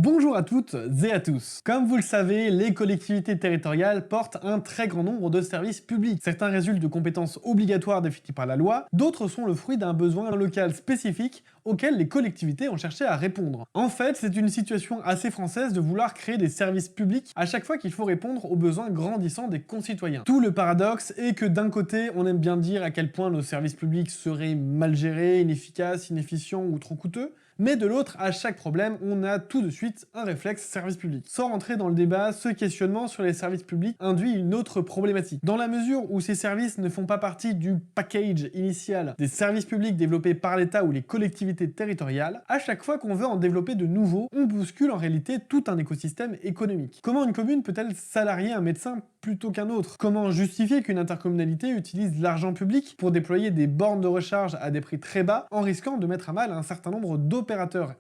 Bonjour à toutes et à tous. Comme vous le savez, les collectivités territoriales portent un très grand nombre de services publics. Certains résultent de compétences obligatoires définies par la loi, d'autres sont le fruit d'un besoin local spécifique auquel les collectivités ont cherché à répondre. En fait, c'est une situation assez française de vouloir créer des services publics à chaque fois qu'il faut répondre aux besoins grandissants des concitoyens. Tout le paradoxe est que d'un côté, on aime bien dire à quel point nos services publics seraient mal gérés, inefficaces, inefficients ou trop coûteux, mais de l'autre, à chaque problème, on a tout de suite un réflexe service public. Sans rentrer dans le débat, ce questionnement sur les services publics induit une autre problématique. Dans la mesure où ces services ne font pas partie du package initial des services publics développés par l'État ou les collectivités territoriales, à chaque fois qu'on veut en développer de nouveaux, on bouscule en réalité tout un écosystème économique. Comment une commune peut-elle salarier un médecin plutôt qu'un autre? Comment justifier qu'une intercommunalité utilise l'argent public pour déployer des bornes de recharge à des prix très bas en risquant de mettre à mal un certain nombre d'opérateurs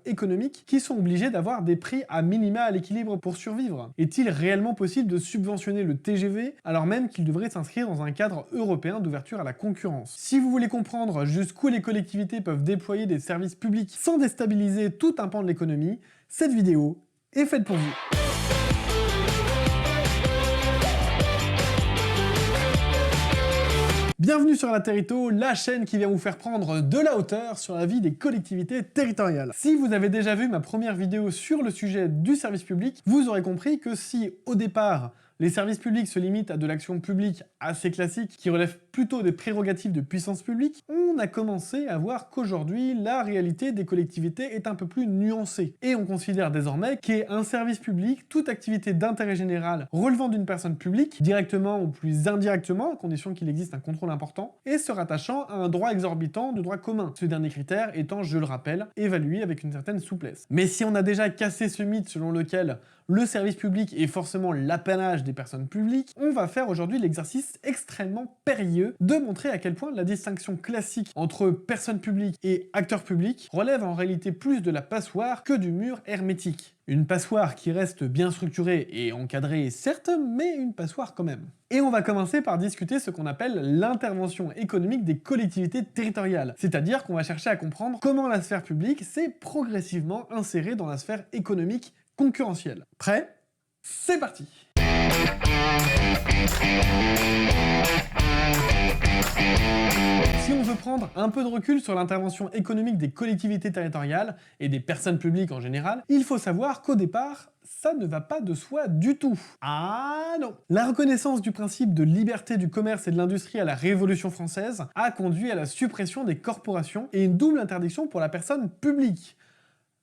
économiques qui sont obligés d'avoir des prix à minima à l'équilibre pour survivre? Est-il réellement possible de subventionner le TGV alors même qu'il devrait s'inscrire dans un cadre européen d'ouverture à la concurrence? Si vous voulez comprendre jusqu'où les collectivités peuvent déployer des services publics sans déstabiliser tout un pan de l'économie, cette vidéo est faite pour vous. Bienvenue sur La Territo, la chaîne qui vient vous faire prendre de la hauteur sur la vie des collectivités territoriales. Si vous avez déjà vu ma première vidéo sur le sujet du service public, vous aurez compris que si, au départ, les services publics se limitent à de l'action publique assez classique, qui relève plutôt des prérogatives de puissance publique, on a commencé à voir qu'aujourd'hui, la réalité des collectivités est un peu plus nuancée. Et on considère désormais qu'un service public, toute activité d'intérêt général relevant d'une personne publique, directement ou plus indirectement, à condition qu'il existe un contrôle important, et se rattachant à un droit exorbitant de droit commun. Ce dernier critère étant, je le rappelle, évalué avec une certaine souplesse. Mais si on a déjà cassé ce mythe selon lequel le service public est forcément l'apanage des personnes publiques, on va faire aujourd'hui l'exercice extrêmement périlleux de montrer à quel point la distinction classique entre personnes publiques et acteurs publics relève en réalité plus de la passoire que du mur hermétique. Une passoire qui reste bien structurée et encadrée certes, mais une passoire quand même. Et on va commencer par discuter ce qu'on appelle l'intervention économique des collectivités territoriales, c'est-à-dire qu'on va chercher à comprendre comment la sphère publique s'est progressivement insérée dans la sphère économique concurrentielle. Prêt? C'est parti! Si on veut prendre un peu de recul sur l'intervention économique des collectivités territoriales et des personnes publiques en général, il faut savoir qu'au départ, ça ne va pas de soi du tout. Ah non! La reconnaissance du principe de liberté du commerce et de l'industrie à la Révolution française a conduit à la suppression des corporations et une double interdiction pour la personne publique.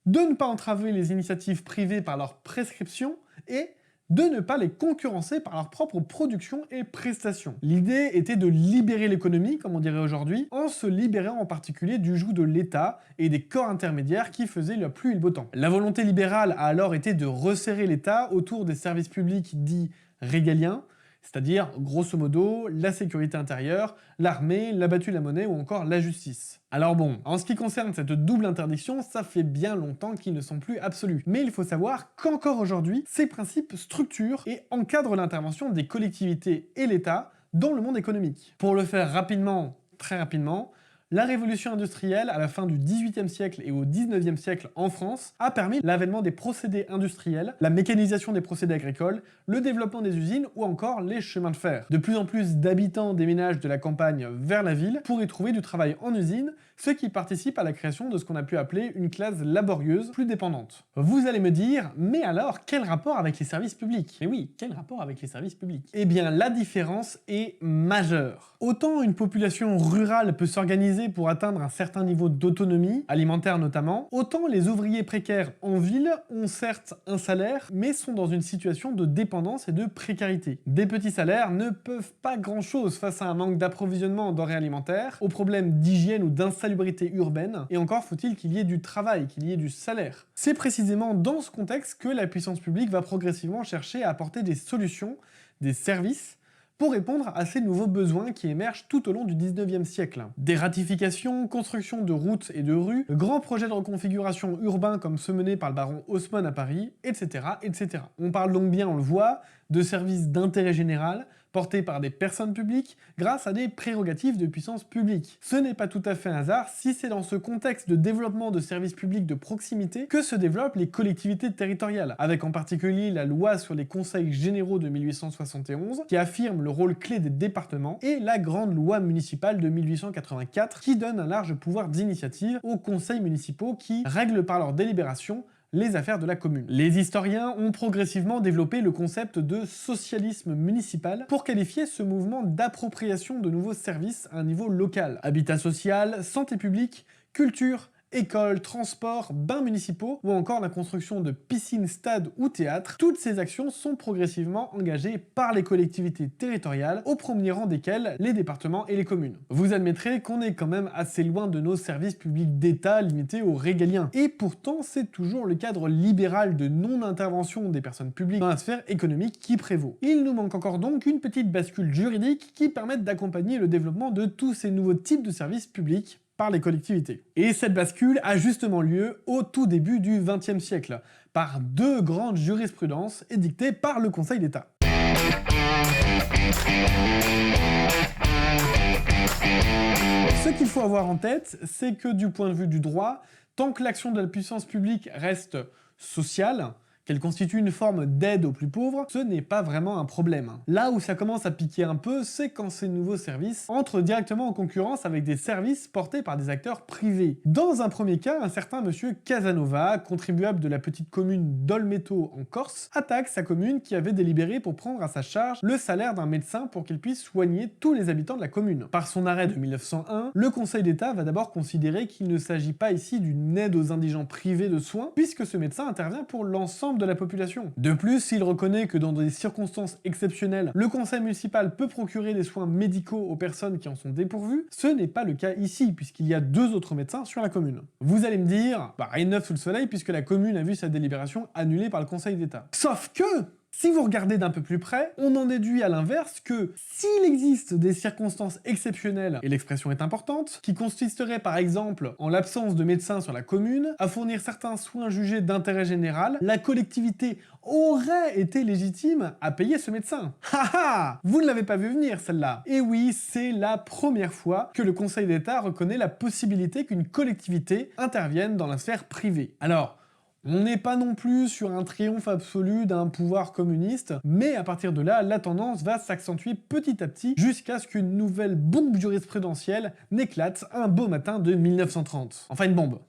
De ne pas entraver les initiatives privées par leur prescription et de ne pas les concurrencer par leur propre production et prestations. L'idée était de libérer l'économie, comme on dirait aujourd'hui, en se libérant en particulier du joug de l'État et des corps intermédiaires qui faisaient la pluie et le beau temps. La volonté libérale a alors été de resserrer l'État autour des services publics dits régaliens, c'est-à-dire, grosso modo, la sécurité intérieure, l'armée, la battue, la monnaie ou encore la justice. Alors bon, en ce qui concerne cette double interdiction, ça fait bien longtemps qu'ils ne sont plus absolus. Mais il faut savoir qu'encore aujourd'hui, ces principes structurent et encadrent l'intervention des collectivités et l'État dans le monde économique. Pour le faire rapidement, très rapidement, la révolution industrielle à la fin du XVIIIe siècle et au XIXe siècle en France a permis l'avènement des procédés industriels, la mécanisation des procédés agricoles, le développement des usines ou encore les chemins de fer. De plus en plus d'habitants déménagent de la campagne vers la ville pour y trouver du travail en usine, ce qui participe à la création de ce qu'on a pu appeler une classe laborieuse plus dépendante. Vous allez me dire, mais alors quel rapport avec les services publics? Mais oui, quel rapport avec les services publics? Eh bien la différence est majeure. Autant une population rurale peut s'organiser pour atteindre un certain niveau d'autonomie, alimentaire notamment, autant les ouvriers précaires en ville ont certes un salaire, mais sont dans une situation de dépendance et de précarité. Des petits salaires ne peuvent pas grand-chose face à un manque d'approvisionnement en denrées alimentaires, aux problèmes d'hygiène ou d'insalubrité urbaine, et encore faut-il qu'il y ait du travail, qu'il y ait du salaire. C'est précisément dans ce contexte que la puissance publique va progressivement chercher à apporter des solutions, des services, pour répondre à ces nouveaux besoins qui émergent tout au long du 19e siècle. Des ratifications, construction de routes et de rues, grands projets de reconfiguration urbains comme ceux menés par le baron Haussmann à Paris, etc., etc. On parle donc bien, on le voit, de services d'intérêt général, portés par des personnes publiques grâce à des prérogatives de puissance publique. Ce n'est pas tout à fait un hasard si c'est dans ce contexte de développement de services publics de proximité que se développent les collectivités territoriales, avec en particulier la loi sur les conseils généraux de 1871 qui affirme le rôle clé des départements et la grande loi municipale de 1884 qui donne un large pouvoir d'initiative aux conseils municipaux qui règlent par leur délibération les affaires de la commune. Les historiens ont progressivement développé le concept de socialisme municipal pour qualifier ce mouvement d'appropriation de nouveaux services à un niveau local. Habitat social, santé publique, culture, écoles, transports, bains municipaux ou encore la construction de piscines, stades ou théâtres, toutes ces actions sont progressivement engagées par les collectivités territoriales, au premier rang desquelles les départements et les communes. Vous admettrez qu'on est quand même assez loin de nos services publics d'État limités aux régaliens. Et pourtant, c'est toujours le cadre libéral de non-intervention des personnes publiques dans la sphère économique qui prévaut. Il nous manque encore donc une petite bascule juridique qui permette d'accompagner le développement de tous ces nouveaux types de services publics par les collectivités. Et cette bascule a justement lieu au tout début du XXe siècle, par deux grandes jurisprudences édictées par le Conseil d'État. Ce qu'il faut avoir en tête, c'est que du point de vue du droit, tant que l'action de la puissance publique reste sociale, qu'elle constitue une forme d'aide aux plus pauvres, ce n'est pas vraiment un problème. Là où ça commence à piquer un peu, c'est quand ces nouveaux services entrent directement en concurrence avec des services portés par des acteurs privés. Dans un premier cas, un certain monsieur Casanova, contribuable de la petite commune d'Olmeto en Corse, attaque sa commune qui avait délibéré pour prendre à sa charge le salaire d'un médecin pour qu'il puisse soigner tous les habitants de la commune. Par son arrêt de 1901, le Conseil d'État va d'abord considérer qu'il ne s'agit pas ici d'une aide aux indigents privés de soins, puisque ce médecin intervient pour l'ensemble de la population. De plus, il reconnaît que dans des circonstances exceptionnelles, le conseil municipal peut procurer des soins médicaux aux personnes qui en sont dépourvues. Ce n'est pas le cas ici, puisqu'il y a deux autres médecins sur la commune. Vous allez me dire, bah rien de neuf sous le soleil, puisque la commune a vu sa délibération annulée par le Conseil d'État. Sauf que si vous regardez d'un peu plus près, on en déduit à l'inverse que s'il existe des circonstances exceptionnelles, et l'expression est importante, qui consisteraient par exemple en l'absence de médecins sur la commune, à fournir certains soins jugés d'intérêt général, la collectivité aurait été légitime à payer ce médecin. Haha, vous ne l'avez pas vu venir celle-là. Et oui, c'est la première fois que le Conseil d'État reconnaît la possibilité qu'une collectivité intervienne dans la sphère privée. Alors, on n'est pas non plus sur un triomphe absolu d'un pouvoir communiste, mais à partir de là, la tendance va s'accentuer petit à petit jusqu'à ce qu'une nouvelle bombe jurisprudentielle n'éclate un beau matin de 1930. Enfin une bombe.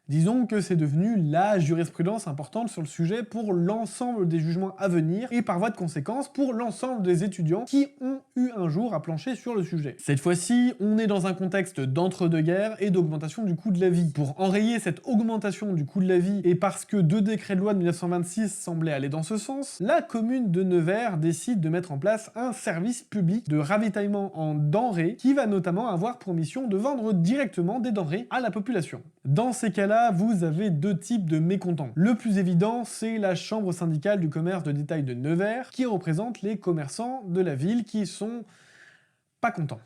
Disons que c'est devenu la jurisprudence importante sur le sujet pour l'ensemble des jugements à venir et par voie de conséquence pour l'ensemble des étudiants qui ont eu un jour à plancher sur le sujet. Cette fois-ci, on est dans un contexte d'entre-deux-guerres et d'augmentation du coût de la vie. Pour enrayer cette augmentation du coût de la vie et parce que deux décrets de loi de 1926 semblaient aller dans ce sens, la commune de Nevers décide de mettre en place un service public de ravitaillement en denrées qui va notamment avoir pour mission de vendre directement des denrées à la population. Dans ces cas-là, vous avez deux types de mécontents. Le plus évident, c'est la chambre syndicale du commerce de détail de Nevers, qui représente les commerçants de la ville qui sont pas contents.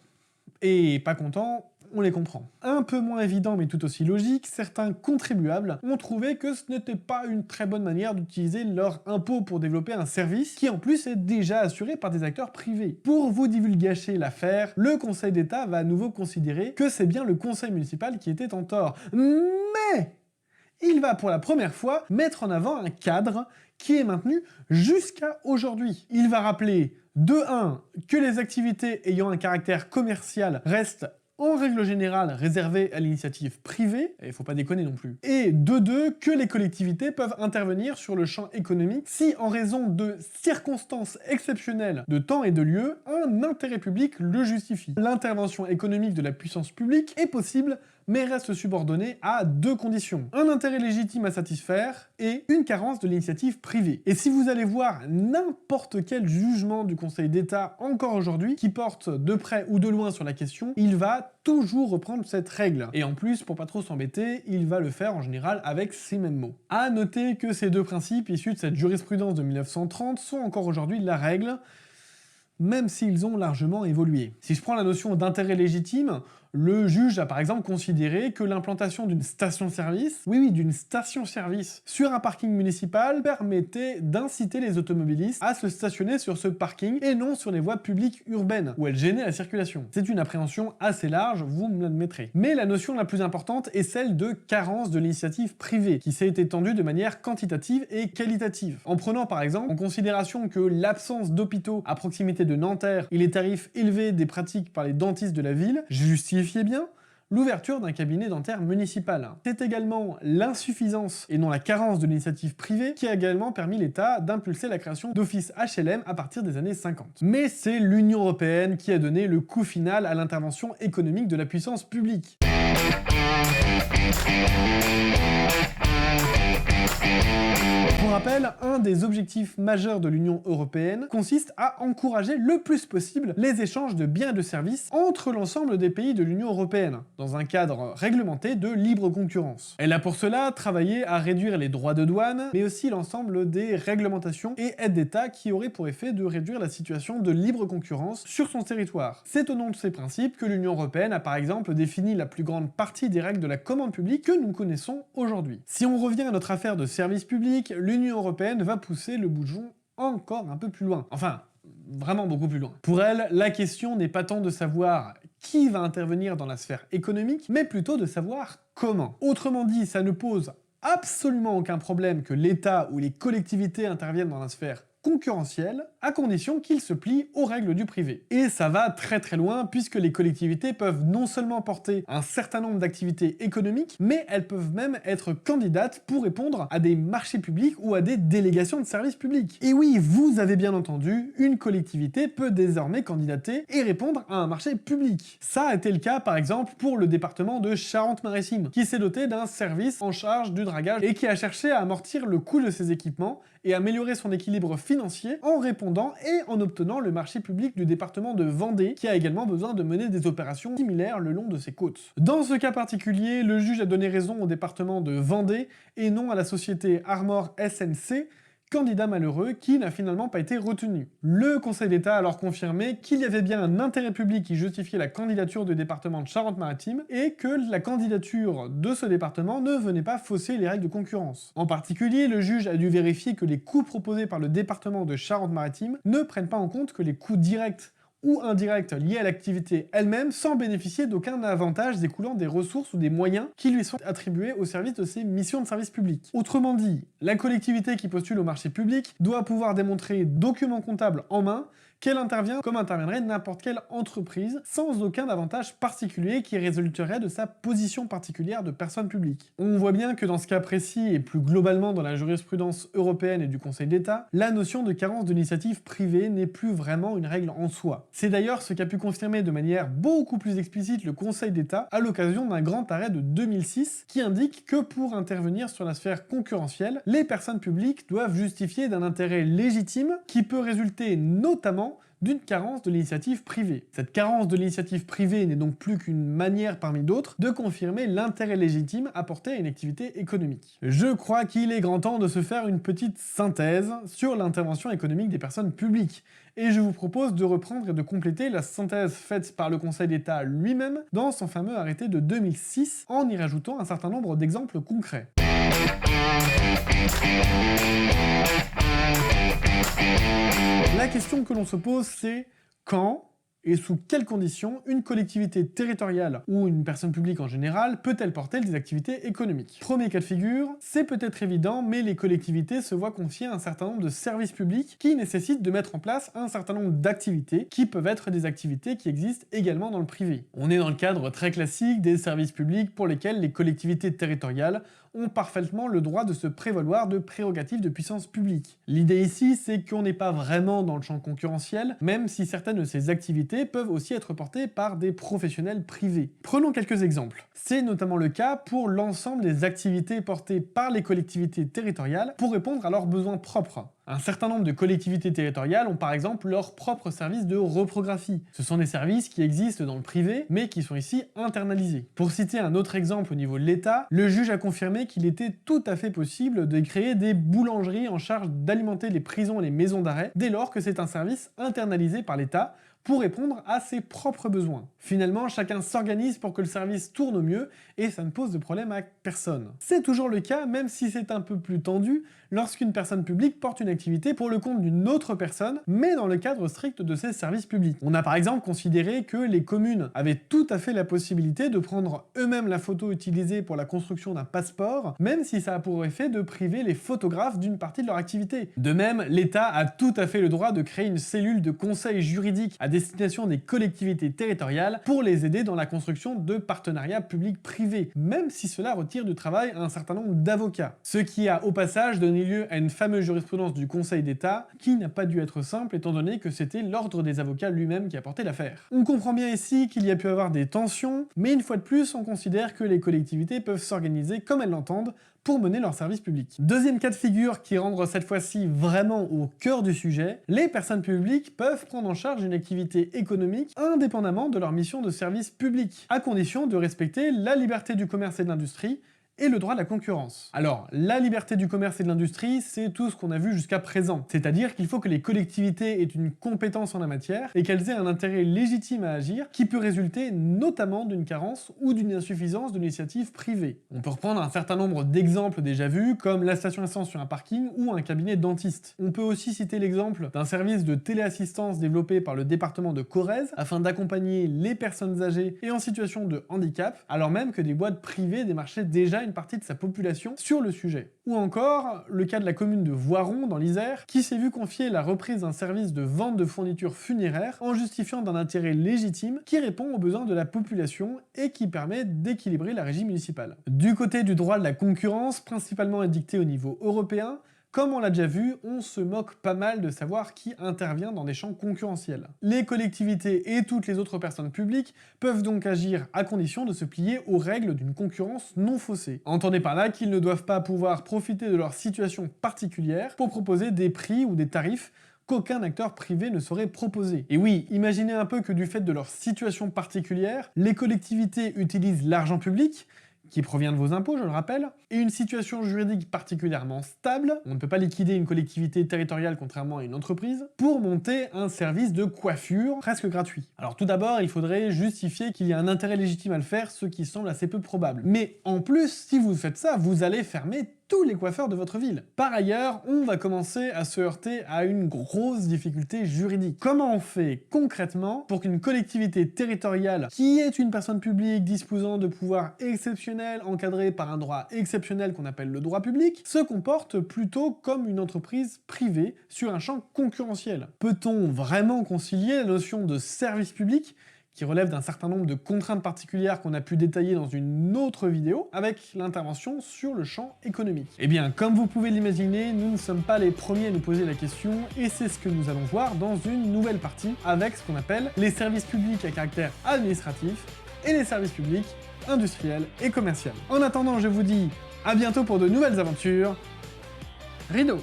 Et pas contents, on les comprend. Un peu moins évident mais tout aussi logique, certains contribuables ont trouvé que ce n'était pas une très bonne manière d'utiliser leur impôt pour développer un service qui en plus est déjà assuré par des acteurs privés. Pour vous divulgacher l'affaire, le Conseil d'État va à nouveau considérer que c'est bien le conseil municipal qui était en tort. Mais il va pour la première fois mettre en avant un cadre qui est maintenu jusqu'à aujourd'hui. Il va rappeler de 1 que les activités ayant un caractère commercial restent en règle générale réservées à l'initiative privée, et il faut pas déconner non plus, et de 2 que les collectivités peuvent intervenir sur le champ économique si, en raison de circonstances exceptionnelles de temps et de lieu, un intérêt public le justifie. L'intervention économique de la puissance publique est possible, mais reste subordonnée à 2 conditions. Un intérêt légitime à satisfaire et une carence de l'initiative privée. Et si vous allez voir n'importe quel jugement du Conseil d'État encore aujourd'hui qui porte de près ou de loin sur la question, il va toujours reprendre cette règle. Et en plus, pour pas trop s'embêter, il va le faire en général avec ces mêmes mots. À noter que ces 2 principes issus de cette jurisprudence de 1930 sont encore aujourd'hui la règle, même s'ils ont largement évolué. Si je prends la notion d'intérêt légitime, Le juge a par exemple considéré que l'implantation d'une station-service, oui, d'une station-service sur un parking municipal permettait d'inciter les automobilistes à se stationner sur ce parking et non sur les voies publiques urbaines, où elles gênaient la circulation. C'est une appréhension assez large, vous me l'admettrez. Mais la notion la plus importante est celle de carence de l'initiative privée, qui s'est étendue de manière quantitative et qualitative. En prenant par exemple en considération que l'absence d'hôpitaux à proximité de Nanterre et les tarifs élevés des pratiques par les dentistes de la ville justifiaient bien l'ouverture d'un cabinet dentaire municipal. C'est également l'insuffisance et non la carence de l'initiative privée qui a également permis l'État d'impulser la création d'offices HLM à partir des années 50. Mais c'est l'Union européenne qui a donné le coup final à l'intervention économique de la puissance publique. Pour rappel, un des objectifs majeurs de l'Union européenne consiste à encourager le plus possible les échanges de biens et de services entre l'ensemble des pays de l'Union européenne, dans un cadre réglementé de libre concurrence. Elle a pour cela travaillé à réduire les droits de douane, mais aussi l'ensemble des réglementations et aides d'État qui auraient pour effet de réduire la situation de libre concurrence sur son territoire. C'est au nom de ces principes que l'Union européenne a par exemple défini la plus grande partie des règles de la commande publique que nous connaissons aujourd'hui. Si on revient à notre affaire de service public, l'Union européenne va pousser le bouchon encore un peu plus loin. Enfin, vraiment beaucoup plus loin. Pour elle, la question n'est pas tant de savoir qui va intervenir dans la sphère économique, mais plutôt de savoir comment. Autrement dit, ça ne pose absolument aucun problème que l'État ou les collectivités interviennent dans la sphère concurrentielle, à condition qu'ils se plient aux règles du privé. Et ça va très très loin, puisque les collectivités peuvent non seulement porter un certain nombre d'activités économiques, mais elles peuvent même être candidates pour répondre à des marchés publics ou à des délégations de services publics. Et oui, vous avez bien entendu, une collectivité peut désormais candidater et répondre à un marché public. Ça a été le cas par exemple pour le département de Charente-Maritime, qui s'est doté d'un service en charge du dragage et qui a cherché à amortir le coût de ses équipements et améliorer son équilibre financier en répondant et en obtenant le marché public du département de Vendée, qui a également besoin de mener des opérations similaires le long de ses côtes. Dans ce cas particulier, le juge a donné raison au département de Vendée et non à la société Armor SNC, candidat malheureux qui n'a finalement pas été retenu. Le Conseil d'État a alors confirmé qu'il y avait bien un intérêt public qui justifiait la candidature du département de Charente-Maritime et que la candidature de ce département ne venait pas fausser les règles de concurrence. En particulier, le juge a dû vérifier que les coûts proposés par le département de Charente-Maritime ne prennent pas en compte que les coûts directs ou indirects liés à l'activité elle-même sans bénéficier d'aucun avantage découlant des ressources ou des moyens qui lui sont attribués au service de ses missions de service public. Autrement dit, la collectivité qui postule au marché public doit pouvoir démontrer, document comptable en main, qu'elle intervient comme interviendrait n'importe quelle entreprise, sans aucun avantage particulier qui résulterait de sa position particulière de personne publique. On voit bien que dans ce cas précis, et plus globalement dans la jurisprudence européenne et du Conseil d'État, la notion de carence de l'initiative privée n'est plus vraiment une règle en soi. C'est d'ailleurs ce qu'a pu confirmer de manière beaucoup plus explicite le Conseil d'État à l'occasion d'un grand arrêt de 2006 qui indique que pour intervenir sur la sphère concurrentielle, les personnes publiques doivent justifier d'un intérêt légitime qui peut résulter notamment d'une carence de l'initiative privée. Cette carence de l'initiative privée n'est donc plus qu'une manière parmi d'autres de confirmer l'intérêt légitime apporté à une activité économique. Je crois qu'il est grand temps de se faire une petite synthèse sur l'intervention économique des personnes publiques, et je vous propose de reprendre et de compléter la synthèse faite par le Conseil d'État lui-même dans son fameux arrêté de 2006 en y rajoutant un certain nombre d'exemples concrets. La question que l'on se pose, c'est quand et sous quelles conditions une collectivité territoriale ou une personne publique en général peut-elle porter des activités économiques. Premier cas de figure, c'est peut-être évident, mais les collectivités se voient confier un certain nombre de services publics qui nécessitent de mettre en place un certain nombre d'activités qui peuvent être des activités qui existent également dans le privé. On est dans le cadre très classique des services publics pour lesquels les collectivités territoriales ont parfaitement le droit de se prévaloir de prérogatives de puissance publique. L'idée ici, c'est qu'on n'est pas vraiment dans le champ concurrentiel, même si certaines de ces activités peuvent aussi être portées par des professionnels privés. Prenons quelques exemples. C'est notamment le cas pour l'ensemble des activités portées par les collectivités territoriales pour répondre à leurs besoins propres. Un certain nombre de collectivités territoriales ont par exemple leur propre service de reprographie. Ce sont des services qui existent dans le privé, mais qui sont ici internalisés. Pour citer un autre exemple au niveau de l'État, le juge a confirmé qu'il était tout à fait possible de créer des boulangeries en charge d'alimenter les prisons et les maisons d'arrêt, dès lors que c'est un service internalisé par l'État, pour répondre à ses propres besoins. Finalement, chacun s'organise pour que le service tourne au mieux et ça ne pose de problème à personne. C'est toujours le cas, même si c'est un peu plus tendu, lorsqu'une personne publique porte une activité pour le compte d'une autre personne, mais dans le cadre strict de ses services publics. On a par exemple considéré que les communes avaient tout à fait la possibilité de prendre eux-mêmes la photo utilisée pour la construction d'un passeport, même si ça a pour effet de priver les photographes d'une partie de leur activité. De même, l'État a tout à fait le droit de créer une cellule de conseil juridique à destination des collectivités territoriales pour les aider dans la construction de partenariats publics-privés, même si cela retire du travail à un certain nombre d'avocats. Ce qui a au passage donné lieu à une fameuse jurisprudence du Conseil d'État qui n'a pas dû être simple étant donné que c'était l'ordre des avocats lui-même qui a porté l'affaire. On comprend bien ici qu'il y a pu avoir des tensions, mais une fois de plus, on considère que les collectivités peuvent s'organiser comme elles l'entendent pour mener leur service public. Deuxième cas de figure qui rentre cette fois-ci vraiment au cœur du sujet, les personnes publiques peuvent prendre en charge une activité économique indépendamment de leur mission de service public, à condition de respecter la liberté du commerce et de l'industrie, et le droit de la concurrence. Alors, la liberté du commerce et de l'industrie, c'est tout ce qu'on a vu jusqu'à présent. C'est-à-dire qu'il faut que les collectivités aient une compétence en la matière et qu'elles aient un intérêt légitime à agir qui peut résulter notamment d'une carence ou d'une insuffisance de l'initiative privée. On peut reprendre un certain nombre d'exemples déjà vus, comme la station essence sur un parking ou un cabinet dentiste. On peut aussi citer l'exemple d'un service de téléassistance développé par le département de Corrèze afin d'accompagner les personnes âgées et en situation de handicap, alors même que des boîtes privées démarchaient déjà une partie de sa population sur le sujet. Ou encore, le cas de la commune de Voiron, dans l'Isère, qui s'est vu confier la reprise d'un service de vente de fournitures funéraires en justifiant d'un intérêt légitime qui répond aux besoins de la population et qui permet d'équilibrer la régie municipale. Du côté du droit de la concurrence, principalement édicté au niveau européen, comme on l'a déjà vu, on se moque pas mal de savoir qui intervient dans des champs concurrentiels. Les collectivités et toutes les autres personnes publiques peuvent donc agir à condition de se plier aux règles d'une concurrence non faussée. Entendez par là qu'ils ne doivent pas pouvoir profiter de leur situation particulière pour proposer des prix ou des tarifs qu'aucun acteur privé ne saurait proposer. Et oui, imaginez un peu que du fait de leur situation particulière, les collectivités utilisent l'argent public, qui provient de vos impôts, je le rappelle, et une situation juridique particulièrement stable, on ne peut pas liquider une collectivité territoriale contrairement à une entreprise, pour monter un service de coiffure presque gratuit. Alors tout d'abord, il faudrait justifier qu'il y a un intérêt légitime à le faire, ce qui semble assez peu probable. Mais en plus, si vous faites ça, vous allez fermer tous les coiffeurs de votre ville. Par ailleurs, on va commencer à se heurter à une grosse difficulté juridique. Comment on fait concrètement pour qu'une collectivité territoriale, qui est une personne publique disposant de pouvoirs exceptionnels encadrés par un droit exceptionnel qu'on appelle le droit public, se comporte plutôt comme une entreprise privée sur un champ concurrentiel? Peut-on vraiment concilier la notion de service public qui relève d'un certain nombre de contraintes particulières qu'on a pu détailler dans une autre vidéo, avec l'intervention sur le champ économique? Eh bien, comme vous pouvez l'imaginer, nous ne sommes pas les premiers à nous poser la question, et c'est ce que nous allons voir dans une nouvelle partie, avec ce qu'on appelle les services publics à caractère administratif et les services publics industriels et commerciaux. En attendant, je vous dis à bientôt pour de nouvelles aventures. Rideau.